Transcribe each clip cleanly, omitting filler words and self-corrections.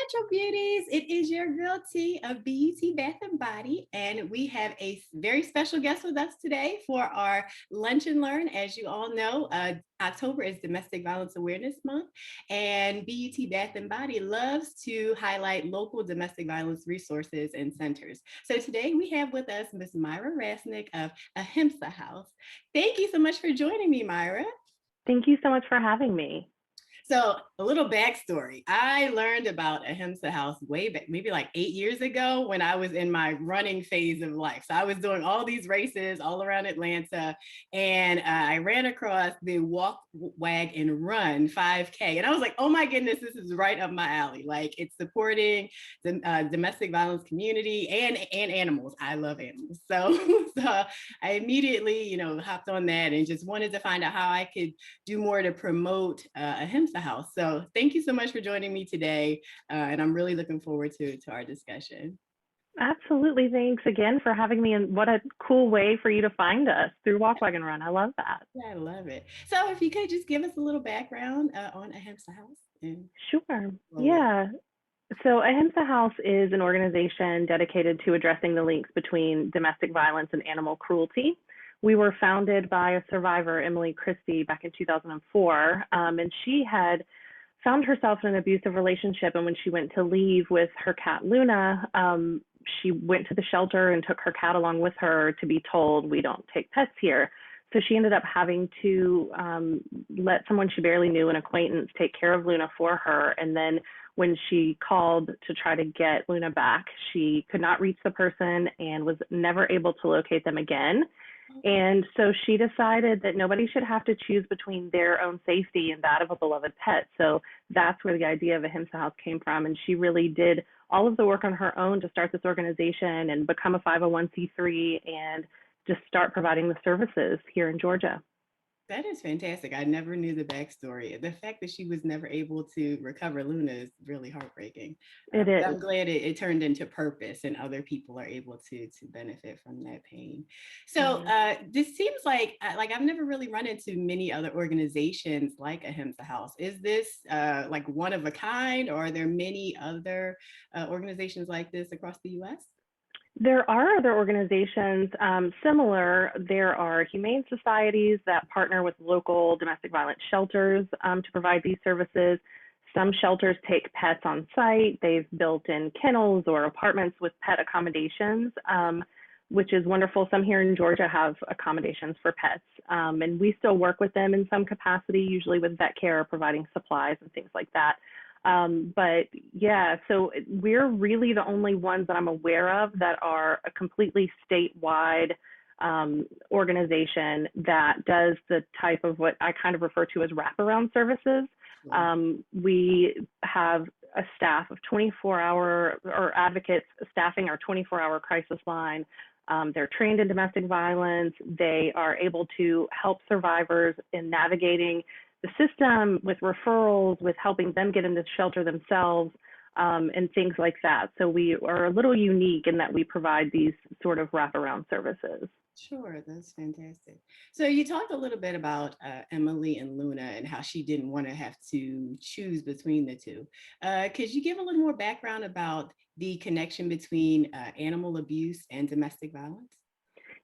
Metro Beauties. It is your girl T of BeUTee Bath and Body, and we have a very special guest with us today for our Lunch and Learn. As you all know, October is Domestic Violence Awareness Month, and BeUTee Bath and Body loves to highlight local domestic violence resources and centers. So today we have with us Miss Myra Rasnick of Ahimsa House. Thank you so much for joining me, Myra. Thank you so much for having me. So a little backstory. I learned about Ahimsa House way back, maybe like 8 years ago when I was in my running phase of life. So I was doing all these races all around Atlanta, and I ran across the Walk, Wag, and Run 5K. And I was like, oh my goodness, this is right up my alley. Like, it's supporting the domestic violence community and animals. I love animals. So I immediately, hopped on that and just wanted to find out how I could do more to promote Ahimsa House. So thank you so much for joining me today. And I'm really looking forward to our discussion. Absolutely. Thanks again for having me. And what a cool way for you to find us through Walk, Wag, and Run. I love that. Yeah, I love it. So if you could just give us a little background on Ahimsa House. And Sure. Yeah. So Ahimsa House is an organization dedicated to addressing the links between domestic violence and animal cruelty. We were founded by a survivor, Emily Christie, back in 2004, and she had found herself in an abusive relationship. And when she went to leave with her cat, Luna, she went to the shelter and took her cat along with her to be told, we don't take pets here. So she ended up having to let someone she barely knew, an acquaintance, take care of Luna for her. And then when she called to try to get Luna back, she could not reach the person and was never able to locate them again. And so she decided that nobody should have to choose between their own safety and that of a beloved pet. So that's where the idea of Ahimsa House came from. And she really did all of the work on her own to start this organization and become a 501c3 and just start providing the services here in Georgia. That is fantastic. I never knew the backstory. The fact that she was never able to recover Luna is really heartbreaking. It But is. I'm glad it turned into purpose and other people are able to benefit from that pain. So this seems like I've never really run into many other organizations like Ahimsa House. Is this like one of a kind, or are there many other organizations like this across the U.S.? There are other organizations similar. There are humane societies that partner with local domestic violence shelters to provide these services. Some shelters take pets on site. They've built in kennels or apartments with pet accommodations, which is wonderful. Some here in Georgia have accommodations for pets. And we still work with them in some capacity, usually with vet care, providing supplies and things like that. But yeah, so we're really the only ones that I'm aware of that are a completely statewide organization that does the type of what I kind of refer to as wraparound services. We have a staff of 24-hour or advocates staffing our 24-hour crisis line. They're trained in domestic violence. They are able to help survivors in navigating the system with referrals, with helping them get into shelter themselves, and things like that. So we are a little unique in that we provide these sort of wraparound services. Sure, that's fantastic. So you talked a little bit about Emily and Luna and how she didn't want to have to choose between the two. Could you give a little more background about the connection between animal abuse and domestic violence?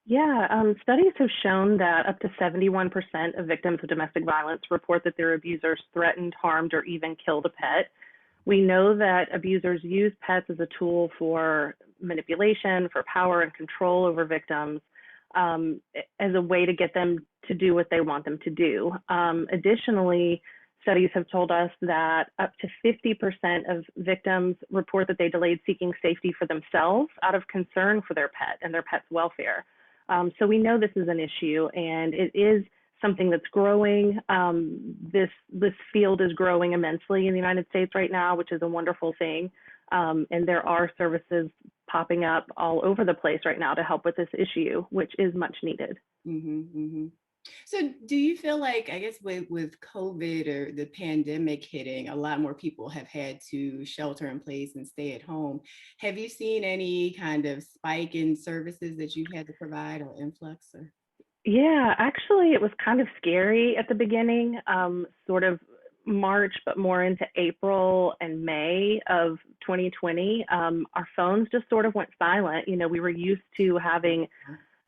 Yeah, studies have shown that up to 71% of victims of domestic violence report that their abusers threatened, harmed, or even killed a pet. We know that abusers use pets as a tool for manipulation, for power and control over victims, as a way to get them to do what they want them to do. Additionally, studies have told us that up to 50% of victims report that they delayed seeking safety for themselves out of concern for their pet and their pet's welfare. So we know this is an issue, and it is something that's growing. This field is growing immensely in the United States right now, which is a wonderful thing. And there are services popping up all over the place right now to help with this issue, which is much needed. Mm-hmm, mm-hmm. So do you feel like, I guess with COVID or the pandemic hitting, a lot more people have had to shelter in place and stay at home. Have you seen any kind of spike in services that you've had to provide or influx? Or? Yeah, actually, it was kind of scary at the beginning, sort of March, but more into April and May of 2020, our phones just sort of went silent. You know, we were used to having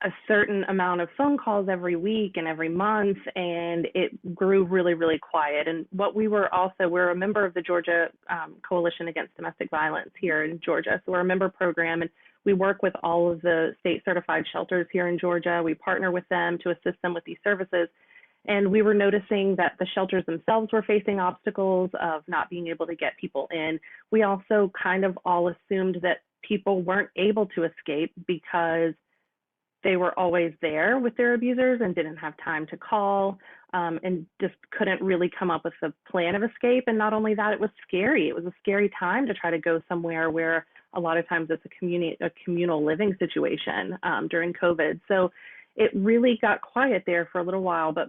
a certain amount of phone calls every week and every month, and it grew really, really quiet. And what we're a member of the Georgia Coalition Against Domestic Violence here in Georgia. So we're a member program, and we work with all of the state certified shelters here in Georgia. We partner with them to assist them with these services. And we were noticing that the shelters themselves were facing obstacles of not being able to get people in. We also kind of all assumed that people weren't able to escape because they were always there with their abusers and didn't have time to call, and just couldn't really come up with a plan of escape. And not only that, it was scary. It was a scary time to try to go somewhere where a lot of times it's a communal living situation during COVID. So it really got quiet there for a little while, but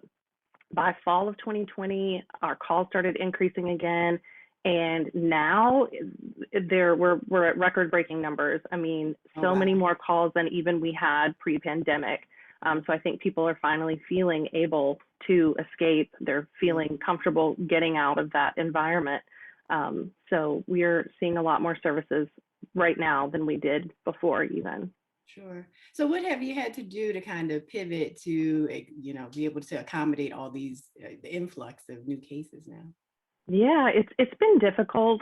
by fall of 2020, our calls started increasing again. And now we're at record-breaking numbers. I mean, so many more calls than even we had pre-pandemic. So I think people are finally feeling able to escape. They're feeling comfortable getting out of that environment. So we're seeing a lot more services right now than we did before even. Sure. So what have you had to do to kind of pivot to, be able to accommodate all these, the influx of new cases now? Yeah, it's been difficult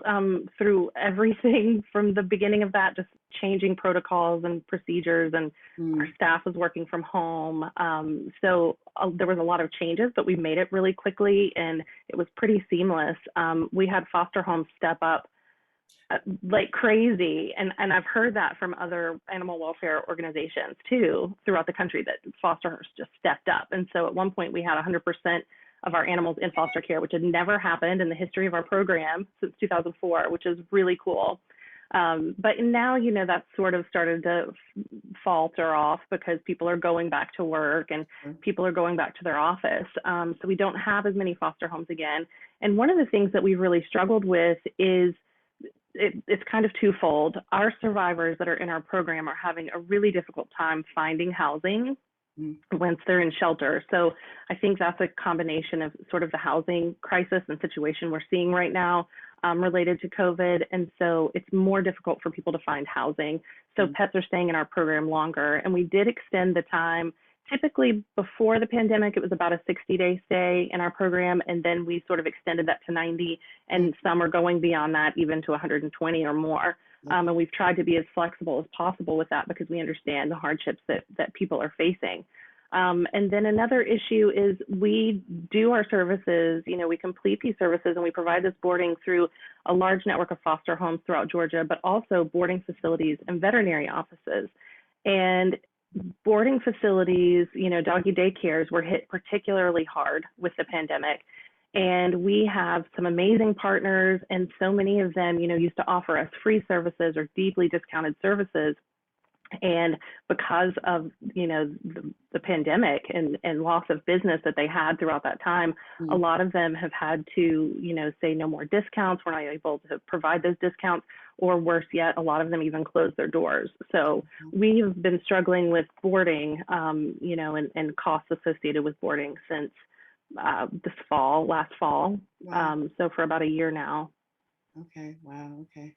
through everything from the beginning of that, just changing protocols and procedures, and our staff was working from home. So there was a lot of changes, but we made it really quickly and it was pretty seamless. We had foster homes step up like crazy. And I've heard that from other animal welfare organizations too, throughout the country, that fosters just stepped up. And so at one point we had 100% of our animals in foster care, which had never happened in the history of our program since 2004, which is really cool. But now, that's sort of started to falter off because people are going back to work and people are going back to their office. So we don't have as many foster homes again. And one of the things that we've really struggled with is it's kind of twofold. Our survivors that are in our program are having a really difficult time finding housing once they're in shelter. So I think that's a combination of sort of the housing crisis and situation we're seeing right now related to COVID. And so it's more difficult for people to find housing. So pets are staying in our program longer. And we did extend the time. Typically before the pandemic, it was about a 60-day stay in our program. And then we sort of extended that to 90. And some are going beyond that, even to 120 or more. And we've tried to be as flexible as possible with that because we understand the hardships that people are facing. And then another issue is we do our services, we complete these services and we provide this boarding through a large network of foster homes throughout Georgia, but also boarding facilities and veterinary offices. And boarding facilities, doggy daycares were hit particularly hard with the pandemic. And we have some amazing partners, and so many of them, used to offer us free services or deeply discounted services. And because of, the pandemic and loss of business that they had throughout that time, a lot of them have had to, say no more discounts. We're not able to provide those discounts, or worse yet, a lot of them even closed their doors. So we have been struggling with boarding, and costs associated with boarding since last fall. Wow. So for about a year now. Okay. Wow. Okay.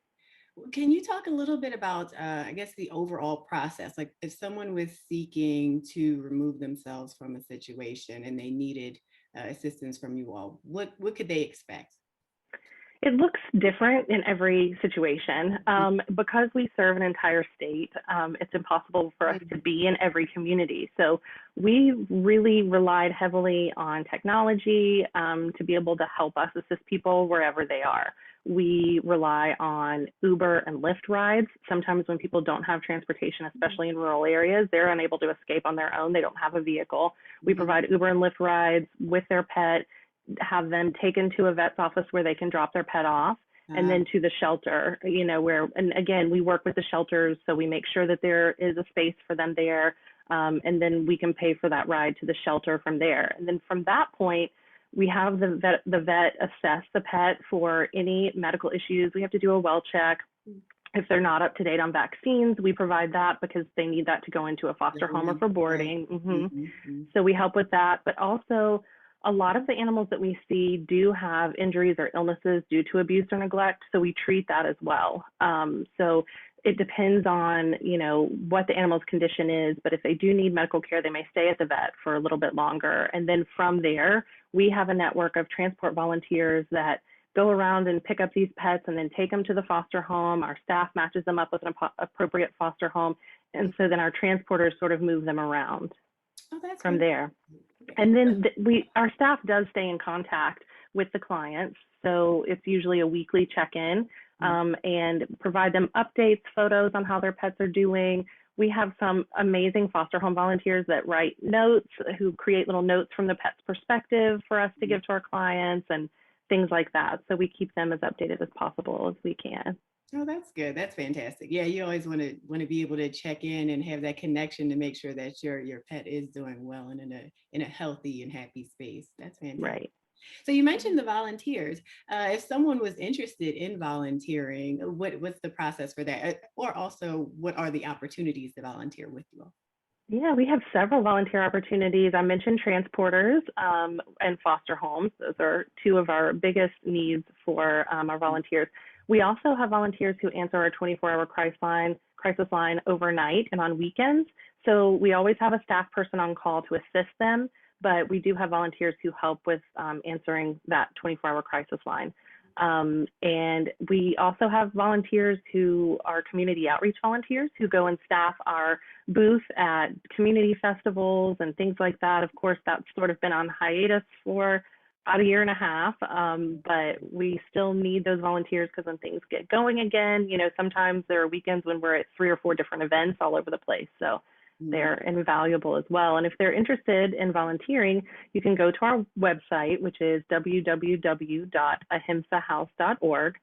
Can you talk a little bit about, I guess, the overall process? Like if someone was seeking to remove themselves from a situation and they needed assistance from you all, what could they expect? It looks different in every situation. Because we serve an entire state, it's impossible for us to be in every community. So we really relied heavily on technology to be able to help us assist people wherever they are. We rely on Uber and Lyft rides. Sometimes when people don't have transportation, especially in rural areas, they're unable to escape on their own. They don't have a vehicle. We provide Uber and Lyft rides with their pet, have them taken to a vet's office where they can drop their pet off, and then to the shelter, and again, we work with the shelters. So we make sure that there is a space for them there. And then we can pay for that ride to the shelter from there. And then from that point, we have the vet assess the pet for any medical issues. We have to do a well check. If they're not up to date on vaccines, we provide that because they need that to go into a foster home or for boarding. So we help with that, but also a lot of the animals that we see do have injuries or illnesses due to abuse or neglect, so we treat that as well. So it depends on, what the animal's condition is, but if they do need medical care, they may stay at the vet for a little bit longer. And then from there, we have a network of transport volunteers that go around and pick up these pets and then take them to the foster home. Our staff matches them up with an appropriate foster home. And so then our transporters sort of move them around Oh, that's from fantastic. there. And then our staff does stay in contact with the clients. So it's usually a weekly check-in, and provide them updates, photos on how their pets are doing. We have some amazing foster home volunteers that write notes, who create little notes from the pet's perspective for us to give to our clients and things like that. So we keep them as updated as possible as we can. Oh, that's good. That's fantastic. Yeah, you always want to be able to check in and have that connection to make sure that your pet is doing well and in a healthy and happy space. That's fantastic. Right. So you mentioned the volunteers. If someone was interested in volunteering, what's the process for that? Or also, what are the opportunities to volunteer with you all? Yeah, we have several volunteer opportunities. I mentioned transporters and foster homes. Those are two of our biggest needs for our volunteers. We also have volunteers who answer our 24-hour crisis line overnight and on weekends. So we always have a staff person on call to assist them, but we do have volunteers who help with answering that 24-hour crisis line. And we also have volunteers who are community outreach volunteers who go and staff our booth at community festivals and things like that. Of course, that's sort of been on hiatus for about a year and a half, but we still need those volunteers because when things get going again, sometimes there are weekends when we're at 3 or 4 different events all over the place. So they're invaluable as well. And if they're interested in volunteering, you can go to our website, which is www.ahimsahouse.org,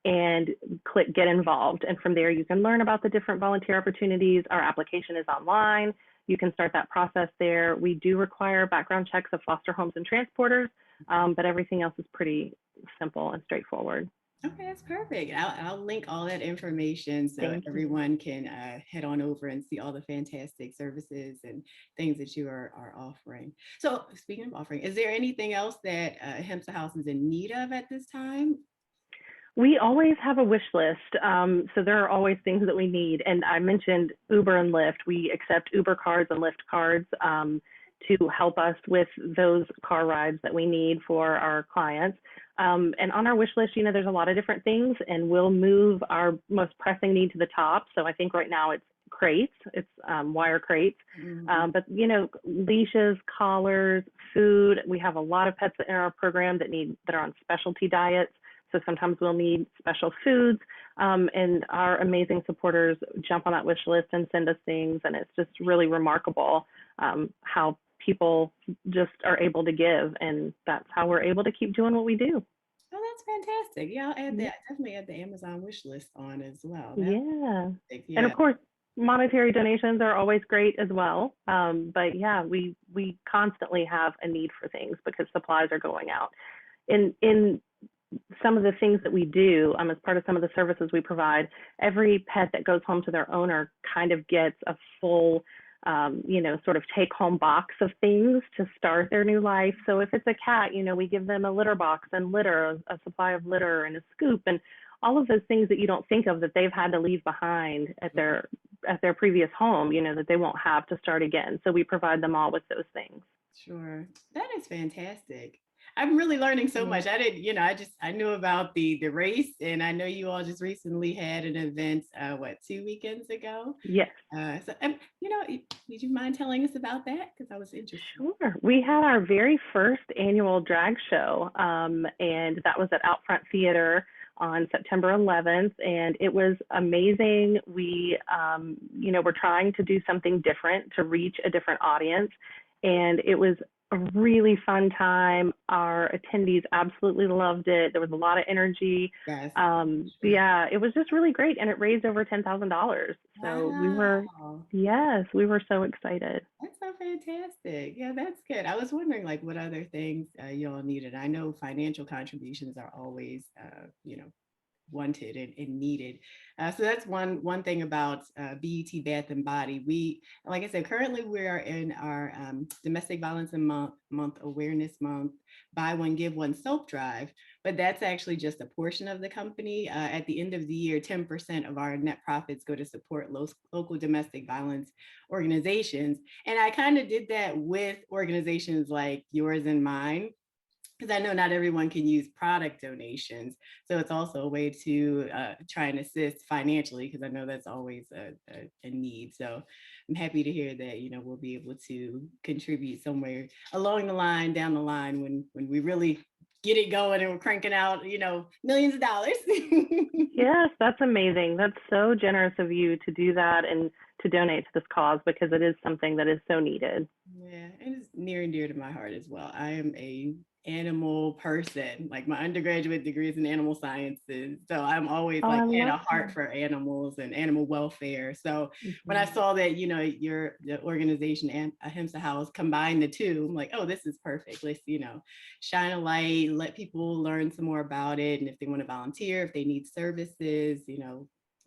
and click Get Involved. And from there, you can learn about the different volunteer opportunities. Our application is online. You can start that process there. We do require background checks of foster homes and transporters, but everything else is pretty simple and straightforward. Okay, that's perfect. I'll link all that information so Thank you. everyone can head on over and see all the fantastic services and things that you are offering. So speaking of offering, is there anything else that Ahimsa House is in need of at this time? We always have a wish list. So there are always things that we need. And I mentioned Uber and Lyft. We accept Uber cards and Lyft cards to help us with those car rides that we need for our clients. And on our wish list, there's a lot of different things, and we'll move our most pressing need to the top. So I think right now it's crates, it's wire crates, but leashes, collars, food. We have a lot of pets in our program that are on specialty diets. So sometimes we'll need special foods, and our amazing supporters jump on that wish list and send us things. And it's just really remarkable how people just are able to give. And that's how we're able to keep doing what we do. Oh, that's fantastic. Yeah, I'll add that. Definitely add the Amazon wish list on as well. Yeah. Yeah. And of course, monetary donations are always great as well. But yeah, we constantly have a need for things because supplies are going out. In some of the things that we do, as part of some of the services we provide, every pet that goes home to their owner kind of gets a full, sort of take home box of things to start their new life. So if it's a cat, we give them a litter box and litter, a supply of litter and a scoop, and all of those things that you don't think of that they've had to leave behind at their previous home, that they won't have to start again. So we provide them all with those things. Sure. That is fantastic. I'm really learning so much. I didn't, I knew about the race, and I know you all just recently had an event, 2 weekends ago? Yes. Would you mind telling us about that? Because I was interested. Sure. We had our very first annual drag show, and that was at Outfront Theater on September 11th, and it was amazing. We, were trying to do something different to reach a different audience, and it was a really fun time. Our attendees absolutely loved it. There was a lot of energy. Yes. Yeah, it was just really great, and it raised over $10,000. So Wow. we were so excited. That's so fantastic. Yeah, that's good. I was wondering what other things you all needed. I know financial contributions are always, wanted and needed. So that's one thing about BeUTee Bath and Body. We, like I said, currently we are in our Domestic Violence month Awareness Month, Buy One Give One soap drive, but that's actually just a portion of the company. At the end of the year, 10% of our net profits go to support local domestic violence organizations. And I kind of did that with organizations like yours and mine, because I know not everyone can use product donations. So it's also a way to try and assist financially, because I know that's always a need. So I'm happy to hear that, we'll be able to contribute somewhere along the line, down the line, when we really get it going and we're cranking out, millions of dollars. Yes, that's amazing. That's so generous of you to do that and to donate to this cause, because it is something that is so needed. Yeah, and it's near and dear to my heart as well. I am a animal person. Like my undergraduate degree is in animal sciences. So I'm always Oh, like I had love a heart for animals and animal welfare. So that. when I Mhm. saw that, the organization and Ahimsa House combined the two, I'm like, oh, this is perfect. Let's, shine a light, let people learn some more about it. And if they want to volunteer, if they need services,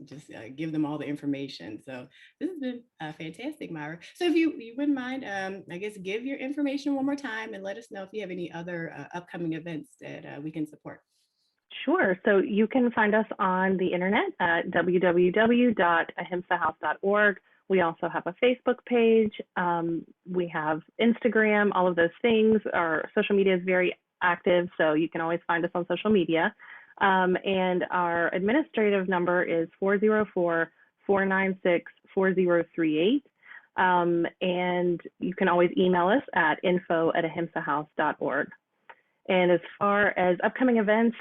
just give them all the information. So this has been fantastic, Myra. So if you wouldn't mind, I guess give your information one more time and let us know if you have any other upcoming events that we can support. Sure. So you can find us on the internet at www.ahimsahouse.org. We also have a Facebook page. We have Instagram, all of those things. Our social media is very active, so you can always find us on social media. And our administrative number is 404-496-4038. And you can always email us at info@ahimsahouse.org. And as far as upcoming events,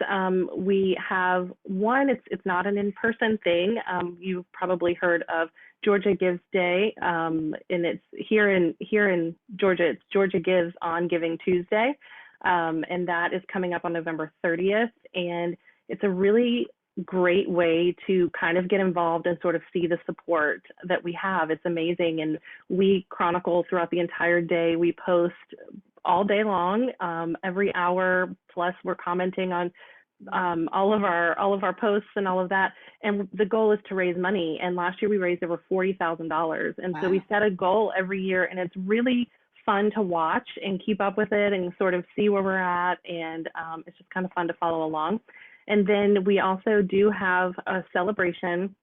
we have one. It's not an in-person thing. You've probably heard of Georgia Gives Day, and it's here in Georgia. It's Georgia Gives on Giving Tuesday, and that is coming up on November 30th. And it's a really great way to kind of get involved and sort of see the support that we have. It's amazing, and we chronicle throughout the entire day. We post all day long, every hour, plus we're commenting on all of our posts and all of that. And the goal is to raise money. And last year we raised over $40,000. And Wow. so we set a goal every year, and it's really fun to watch and keep up with it and sort of see where we're at. And it's just kind of fun to follow along. And then we also do have a celebration.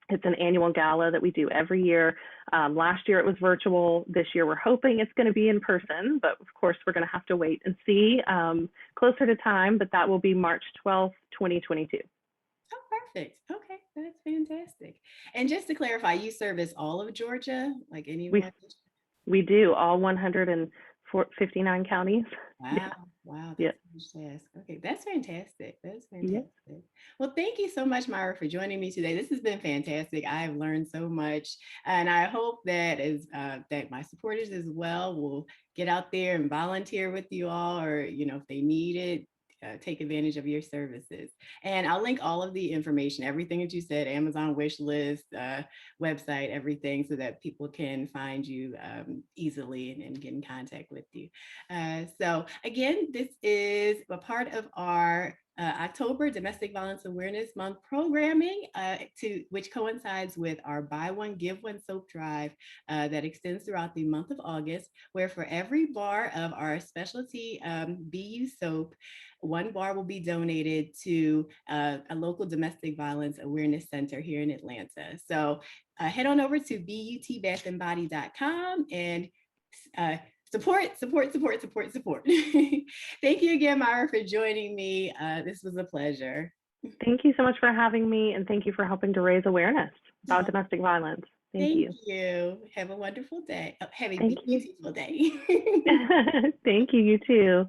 It's an annual gala that we do every year. Last year it was virtual. This year we're hoping it's going to be in person, but of course we're going to have to wait and see closer to time, but that will be March 12th, 2022. Oh, perfect. Okay, that's fantastic. And just to clarify, you service all of Georgia, like anyone? We do, all 159 counties. Wow. Yeah. Wow. Yeah. That's a huge task. Okay. That's fantastic. That's Yeah. fantastic. Well, thank you so much, Myra, for joining me today. This has been fantastic. I have learned so much, and I hope that that my supporters as well will get out there and volunteer with you all, or, if they need it, take advantage of your services. And I'll link all of the information, everything that you said, Amazon wish list, website, everything, so that people can find you easily and get in contact with you. So again, this is a part of our October Domestic Violence Awareness Month programming, which coincides with our Buy One Give One soap drive that extends throughout the month of August, where for every bar of our specialty BU soap, one bar will be donated to a local domestic violence awareness center here in Atlanta. So head on over to BeUTeeBathAndBody.com and support. Thank you again, Myra, for joining me. This was a pleasure. Thank you so much for having me, and thank you for helping to raise awareness about domestic violence. Thank you. Have a wonderful day. Have a Thank you. beautiful day. Thank you. You too.